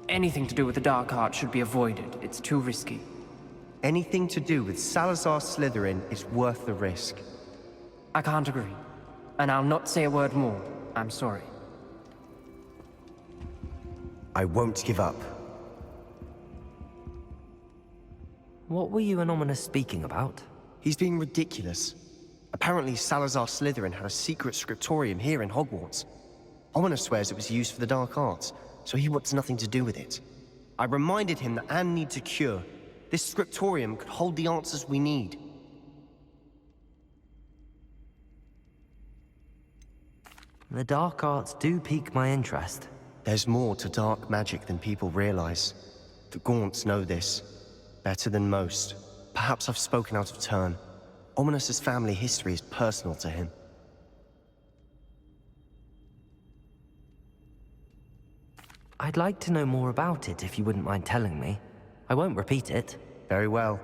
Anything to do with the dark art should be avoided. It's too risky. Anything to do with Salazar Slytherin is worth the risk. I can't agree. And I'll not say a word more. I'm sorry. I won't give up. What were you and Ominous speaking about? He's being ridiculous. Apparently Salazar Slytherin had a secret scriptorium here in Hogwarts. Ominous swears it was used for the dark arts, so he wants nothing to do with it. I reminded him that Anne needs a cure. This scriptorium could hold the answers we need. The dark arts do pique my interest. There's more to dark magic than people realize. The Gaunts know this. Better than most. Perhaps I've spoken out of turn. Ominous's family history is personal to him. I'd like to know more about it if you wouldn't mind telling me. I won't repeat it. Very well.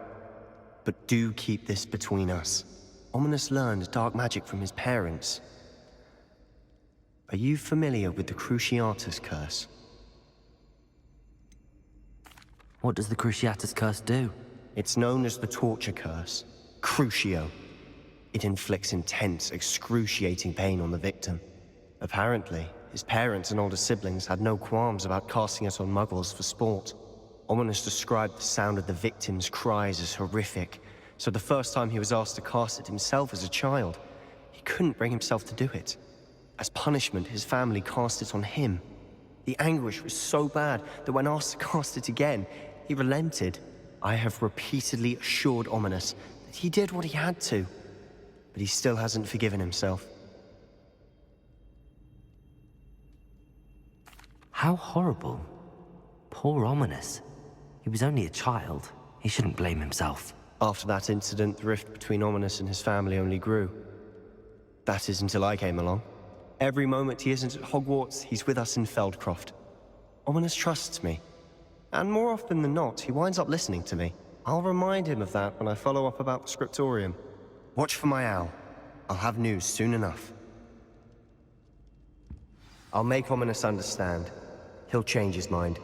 But do keep this between us. Ominous learned dark magic from his parents. Are you familiar with the Cruciatus Curse? What does the Cruciatus Curse do? It's known as the Torture Curse. Crucio. It inflicts intense, excruciating pain on the victim. Apparently, his parents and older siblings had no qualms about casting it on muggles for sport. Ominous described the sound of the victim's cries as horrific, so the first time he was asked to cast it himself as a child, he couldn't bring himself to do it. As punishment, his family cast it on him. The anguish was so bad that when asked to cast it again, he relented. I have repeatedly assured Ominous that he did what he had to, but he still hasn't forgiven himself. How horrible. Poor Ominous. He was only a child. He shouldn't blame himself. After that incident, the rift between Ominous and his family only grew. That is until I came along. Every moment he isn't at Hogwarts, he's with us in Feldcroft. Ominous trusts me. And more often than not, he winds up listening to me. I'll remind him of that when I follow up about the scriptorium. Watch for my owl. I'll have news soon enough. I'll make Ominous understand. He'll change his mind.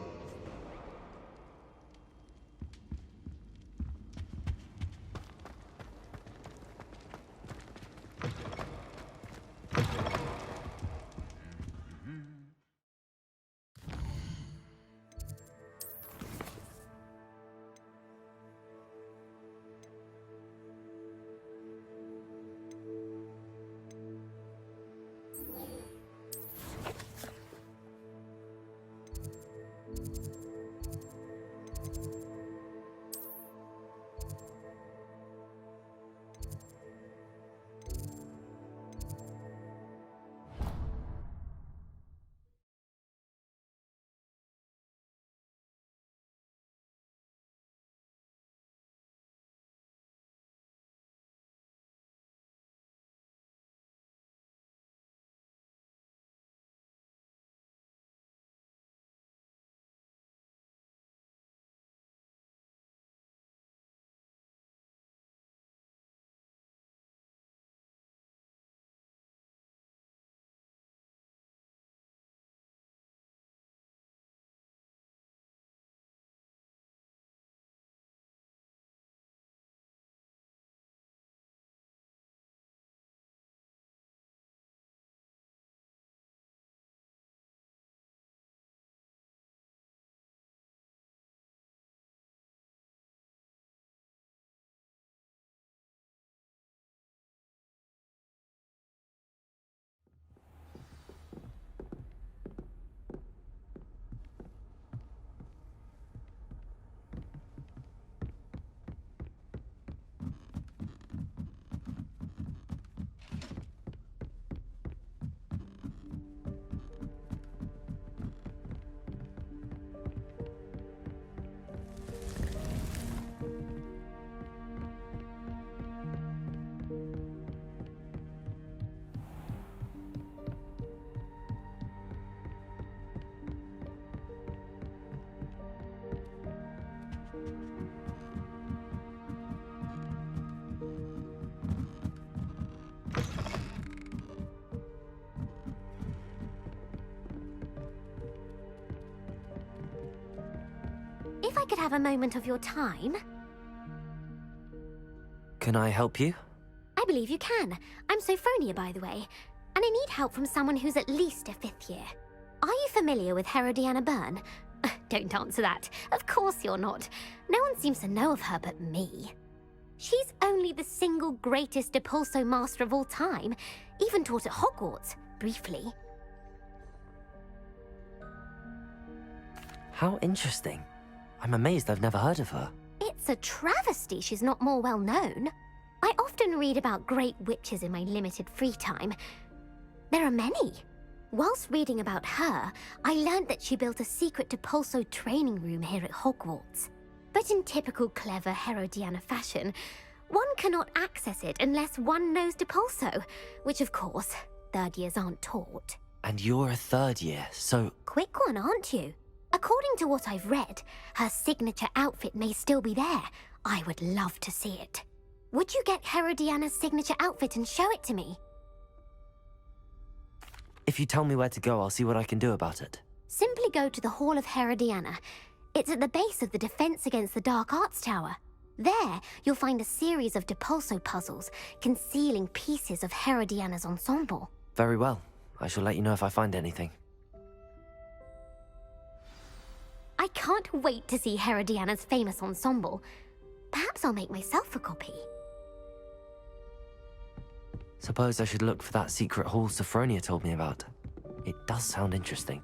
If I could have a moment of your time... Can I help you? I believe you can. I'm Sophronia, by the way, and I need help from someone who's at least a 5th year. Are you familiar with Herodiana Byrne? Don't answer that. Of course you're not. No one seems to know of her but me. She's only the single greatest Depulso master of all time, even taught at Hogwarts, briefly. How interesting. I'm amazed I've never heard of her. It's a travesty she's not more well known. I often read about great witches in my limited free time. There are many. Whilst reading about her, I learned that she built a secret Depulso training room here at Hogwarts. But in typical clever Herodiana fashion, one cannot access it unless one knows Depulso, which of course, 3rd years aren't taught. And you're a 3rd year, so... Quick one, aren't you? According to what I've read, her signature outfit may still be there. I would love to see it. Would you get Herodiana's signature outfit and show it to me? If you tell me where to go, I'll see what I can do about it. Simply go to the Hall of Herodiana. It's at the base of the Defense Against the Dark Arts Tower. There, you'll find a series of Depulso puzzles concealing pieces of Herodiana's ensemble. Very well. I shall let you know if I find anything. I can't wait to see Herodiana's famous ensemble. Perhaps I'll make myself a copy. Suppose I should look for that secret hall Sophronia told me about. It does sound interesting.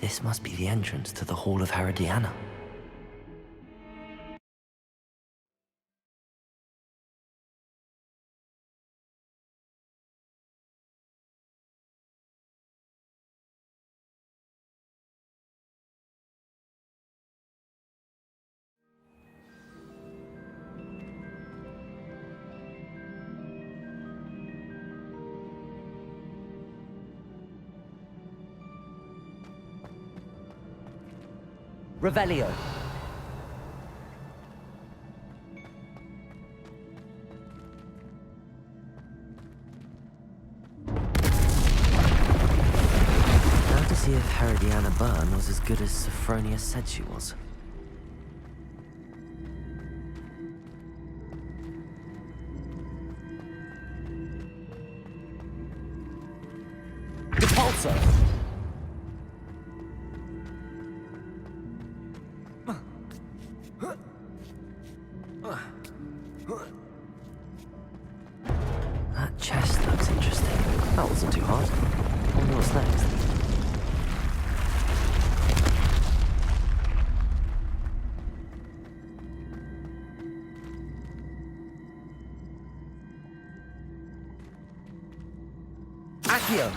This must be the entrance to the Hall of Herodiana. Revelio. Now to see if Herodiana Byrne was as good as Sophronia said she was. Depulso! That chest looks interesting. That wasn't too hard. I wonder what's next. Accio!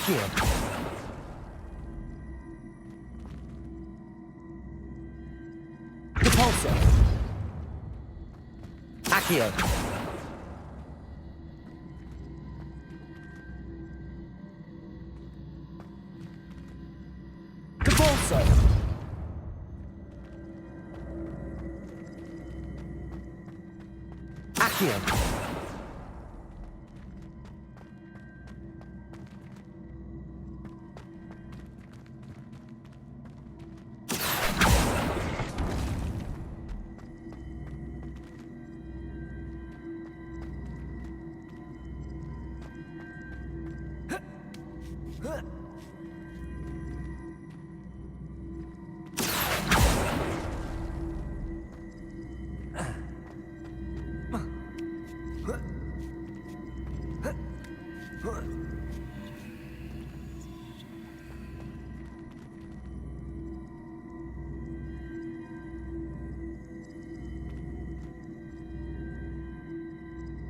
Accio. Repulsor. Accio. Repulsor. Accio.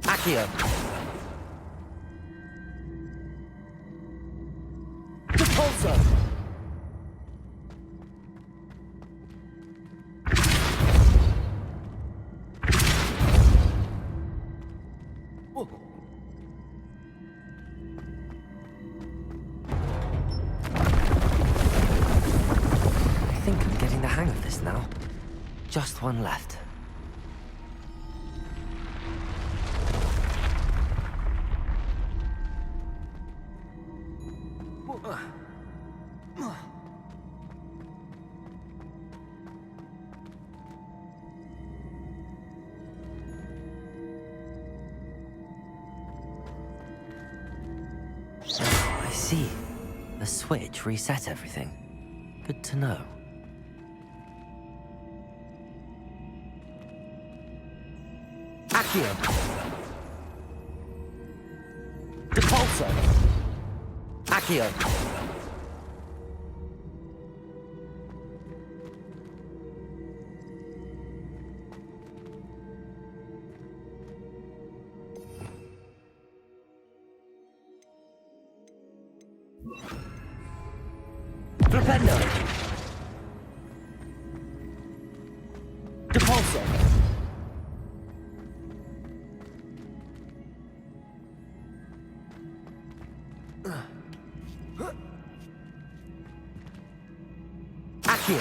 Accio. Repulsor. I think I'm getting the hang of this now. Just one left. I see. The switch reset everything. Good to know. Accio. Repulsor. Accio. Flipendo. Repulsor. Accio.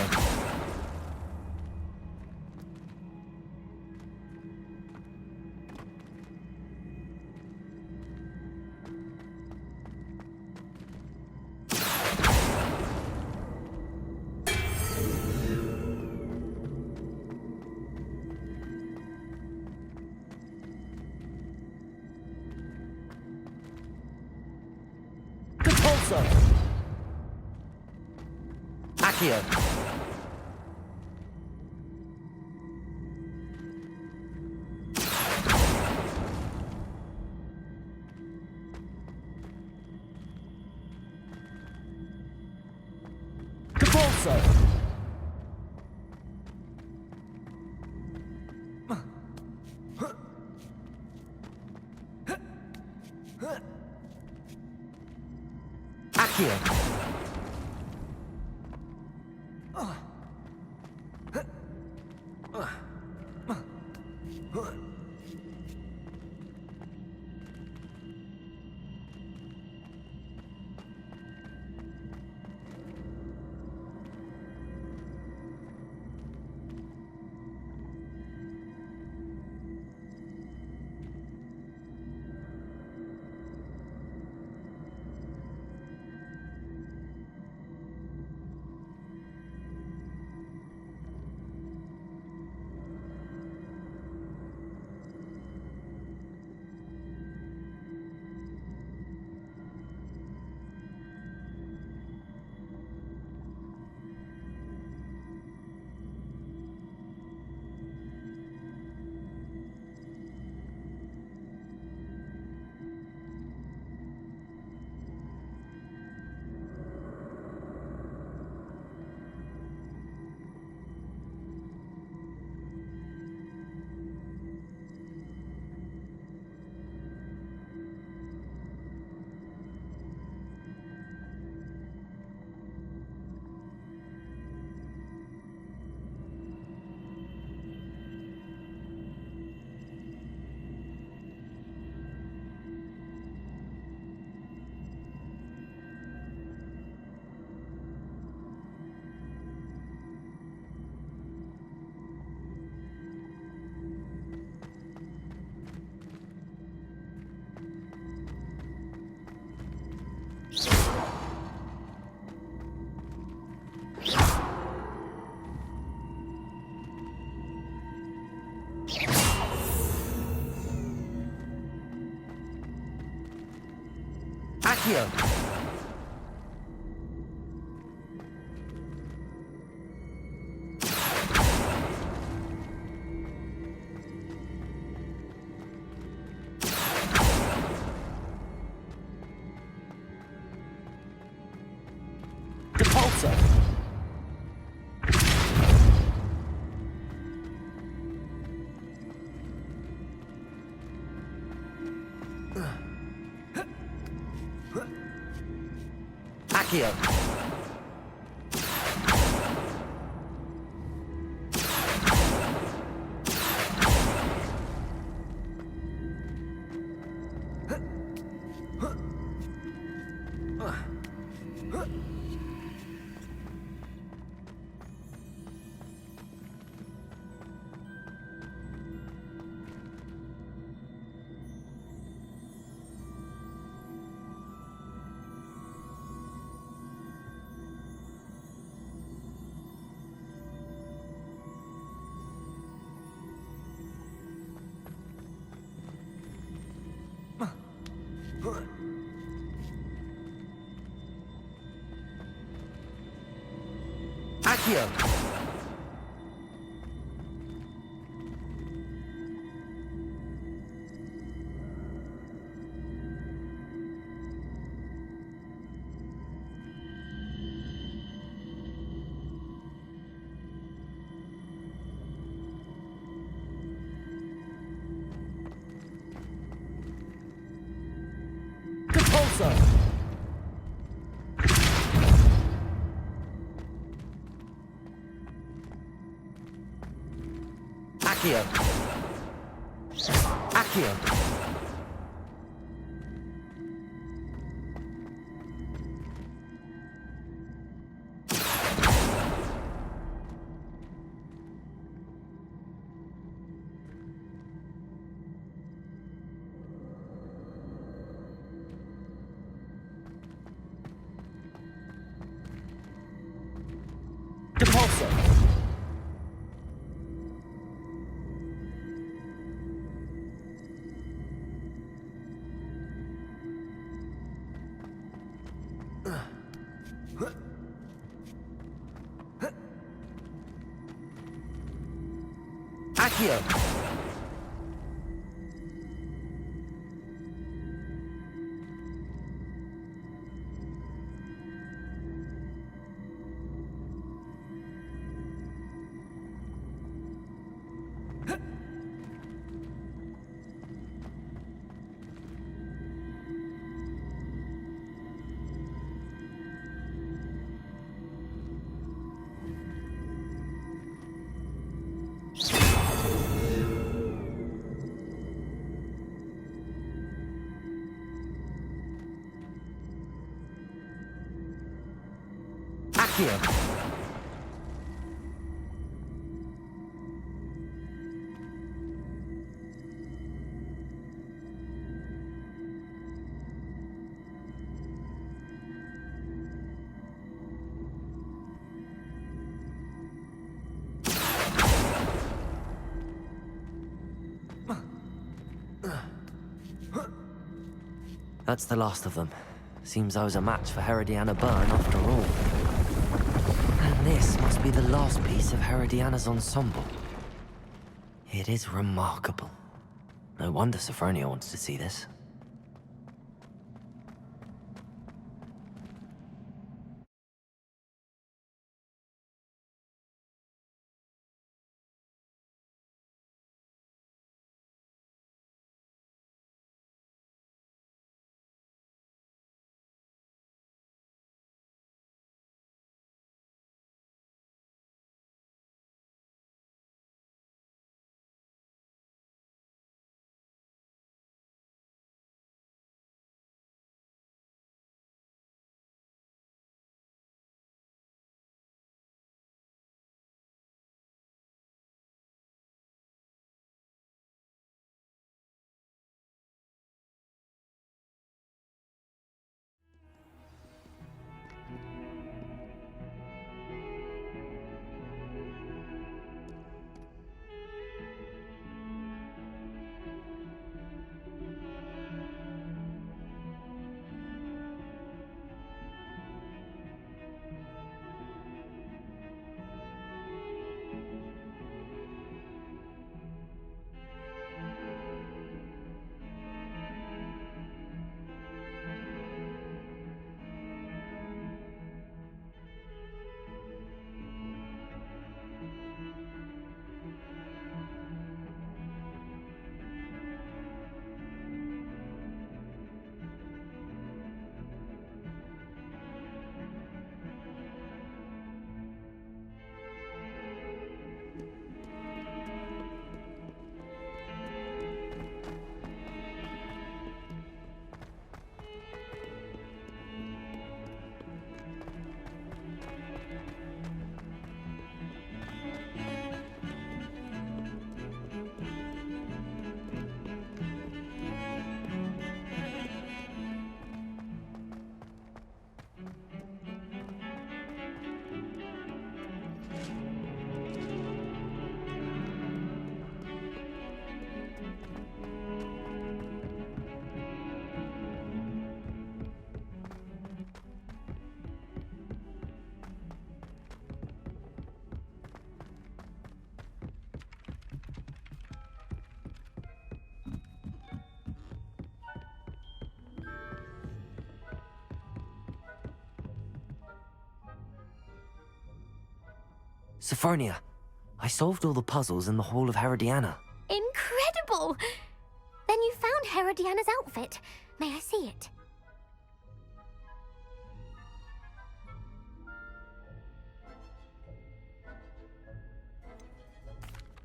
Repulsor. Accio. Repulsor. Accio. Accio! Depulso! Accio! Accio! Depulso! Accio! Accio! Depulso! Accio! Accio! That's the last of them. Seems I was a match for Herodiana Byrne after all. And this must be the last piece of Herodiana's ensemble. It is remarkable. No wonder Sophronia wants to see this. Sophronia, I solved all the puzzles in the Hall of Herodiana. Incredible! Then you found Herodiana's outfit. May I see it?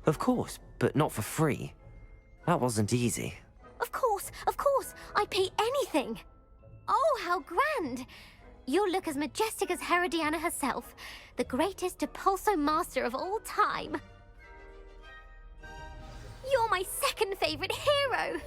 Of course, but not for free. That wasn't easy. Of course, of course. I'd pay anything. Oh, how grand! You'll look as majestic as Herodiana herself, the greatest Depulso master of all time. You're my second favorite hero!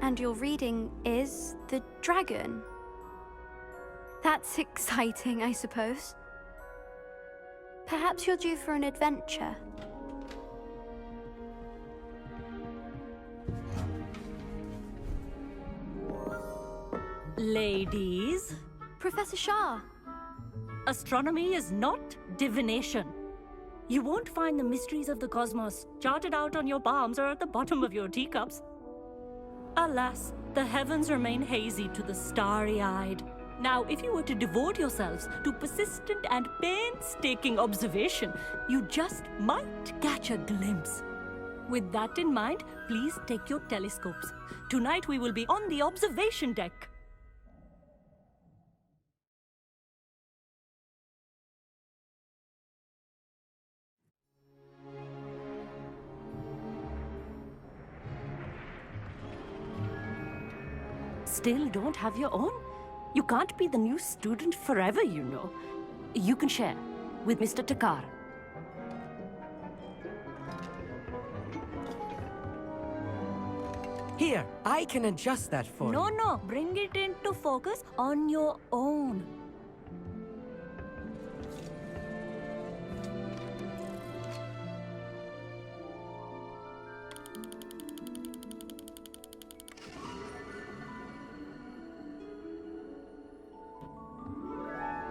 And your reading is the dragon. That's exciting, I suppose. Perhaps you're due for an adventure. Ladies, Professor Shah. astronomy is not divination. You won't find the mysteries of the cosmos charted out on your palms or at the bottom of your teacups. Alas, the heavens remain hazy to the starry-eyed. Now, if you were to devote yourselves to persistent and painstaking observation, you just might catch a glimpse. With that in mind, please take your telescopes. Tonight we will be on the observation deck. Still don't have your own? You can't be the new student forever, you know. You can share with Mr. Takar. Here, I can adjust that for you. No, bring it into focus on your own.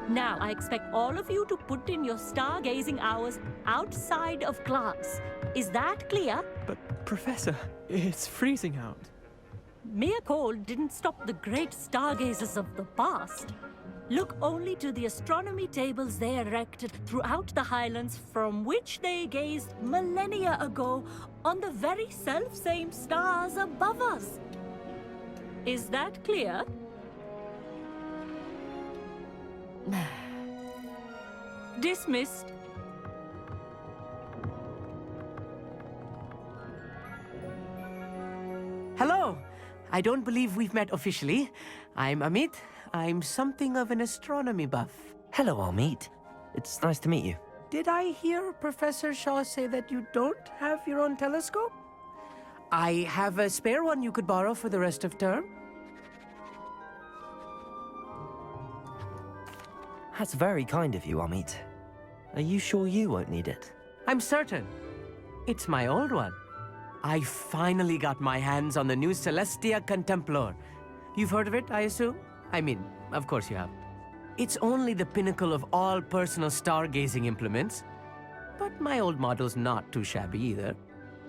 Now, I expect all of you to put in your stargazing hours outside of class. Is that clear? But, Professor, it's freezing out. Mere cold didn't stop the great stargazers of the past. Look only to the astronomy tables they erected throughout the highlands from which they gazed millennia ago on the very self-same stars above us. Is that clear? Dismissed. I don't believe we've met officially. I'm Amit. I'm something of an astronomy buff. Hello, Amit. It's nice to meet you. Did I hear Professor Shaw say that you don't have your own telescope? I have a spare one you could borrow for the rest of term. That's very kind of you, Amit. Are you sure you won't need it? I'm certain. It's my old one. I finally got my hands on the new Celestia Contemplar. You've heard of it, I assume? I mean, of course you have. It's only the pinnacle of all personal stargazing implements. But my old model's not too shabby either.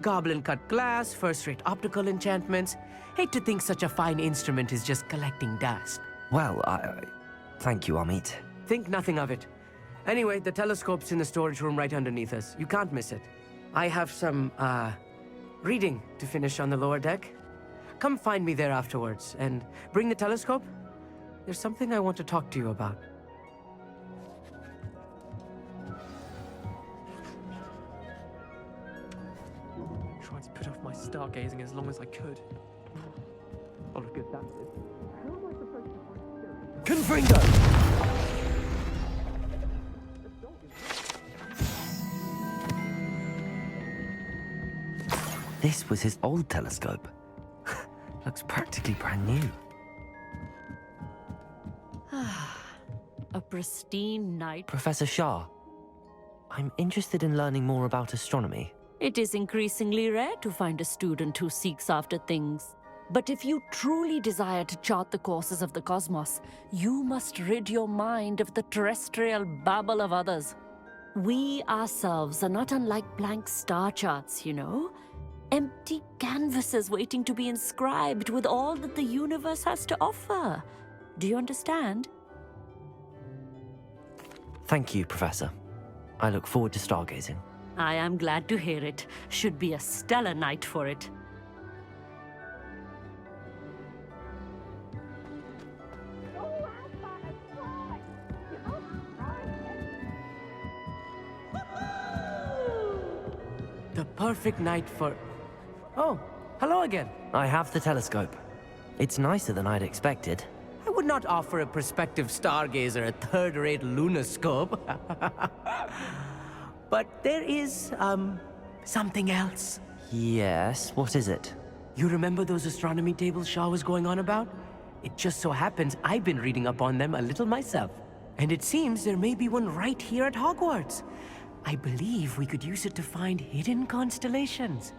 Goblin-cut glass, first-rate optical enchantments. Hate to think such a fine instrument is just collecting dust. Well, thank you, Amit. Think nothing of it. Anyway, the telescope's in the storage room right underneath us. You can't miss it. I have some, reading to finish on the lower deck. Come find me there afterwards, and bring the telescope. There's something I want to talk to you about. I tried to put off my stargazing as long as I could. Oh, look at that. Confringo! This was his old telescope. Looks practically brand new. A pristine night. Professor Shah, I'm interested in learning more about astronomy. It is increasingly rare to find a student who seeks after things. But if you truly desire to chart the courses of the cosmos, you must rid your mind of the terrestrial babble of others. We ourselves are not unlike blank star charts, you know? Empty canvases waiting to be inscribed with all that the universe has to offer. Do you understand? Thank you, Professor. I look forward to stargazing. I am glad to hear it. Should be a stellar night for it. The perfect night for... Oh, hello again. I have the telescope. It's nicer than I'd expected. I would not offer a prospective stargazer a third-rate lunoscope. But there is, something else. Yes, what is it? You remember those astronomy tables Shaw was going on about? It just so happens I've been reading up on them a little myself. And it seems there may be one right here at Hogwarts. I believe we could use it to find hidden constellations.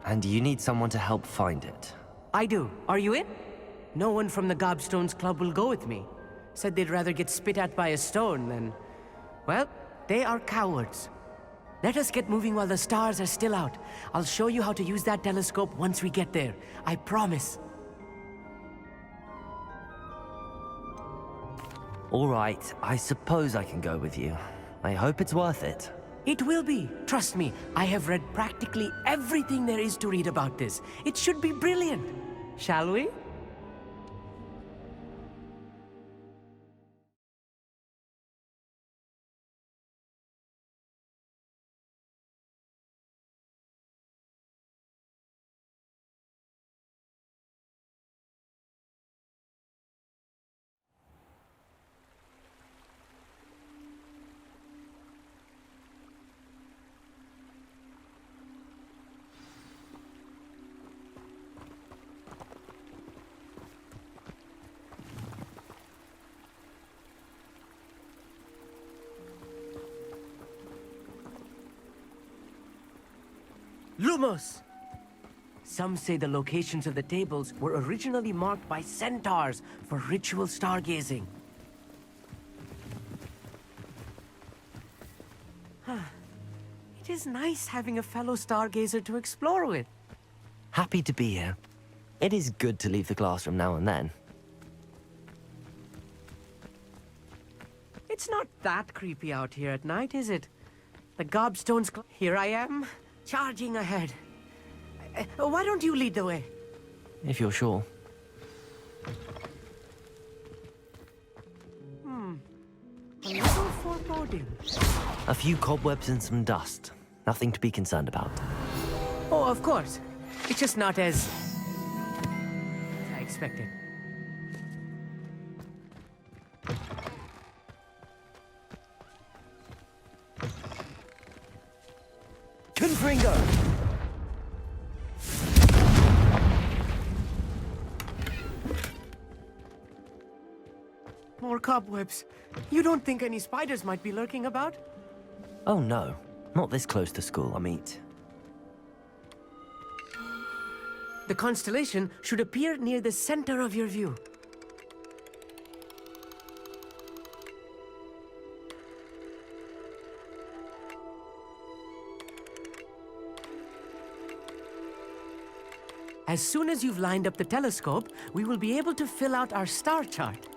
And you need someone to help find it. I do. Are you in? No one from the Gobstones Club will go with me. Said they'd rather get spit at by a stone than... Well, they are cowards. Let us get moving while the stars are still out. I'll show you how to use that telescope once we get there. I promise. All right, I suppose I can go with you. I hope it's worth it. It will be. Trust me, I have read practically everything there is to read about this. It should be brilliant. Shall we? Lumos! Some say the locations of the tables were originally marked by centaurs for ritual stargazing. It is nice having a fellow stargazer to explore with. Happy to be here. It is good to leave the classroom now and then. It's not that creepy out here at night, is it? The Gobstones... Here I am, charging ahead. Why don't you lead the way? If you're sure. A little foreboding. A few cobwebs and some dust. Nothing to be concerned about. Oh, of course. It's just not as I expected. Confringo! More cobwebs. You don't think any spiders might be lurking about? Oh no, not this close to school, Amit. The constellation should appear near the center of your view. As soon as you've lined up the telescope, we will be able to fill out our star chart.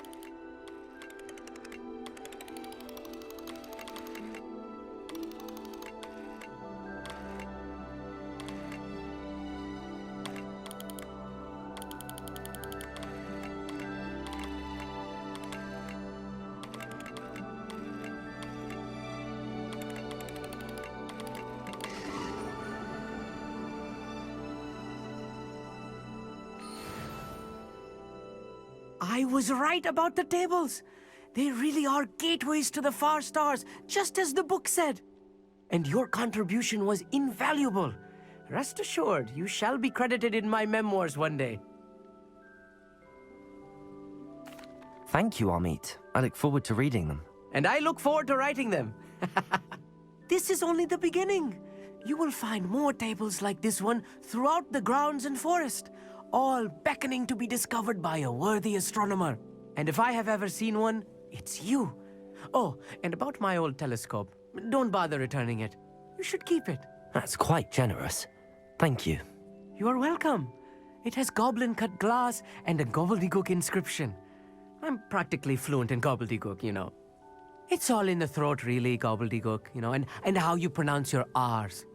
I was right about the tables. They really are gateways to the far stars, just as the book said. And your contribution was invaluable. Rest assured, you shall be credited in my memoirs one day. Thank you, Amit. I look forward to reading them. And I look forward to writing them. This is only the beginning. You will find more tables like this one throughout the grounds and forest, all beckoning to be discovered by a worthy astronomer. And if I have ever seen one, it's you. Oh, and about my old telescope, don't bother returning it. You should keep it. That's quite generous. Thank you. You are welcome. It has goblin-cut glass and a gobbledygook inscription. I'm practically fluent in gobbledygook, you know. It's all in the throat, really, gobbledygook, you know, and how you pronounce your R's.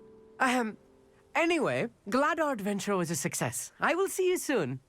Anyway, glad our adventure was a success. I will see you soon.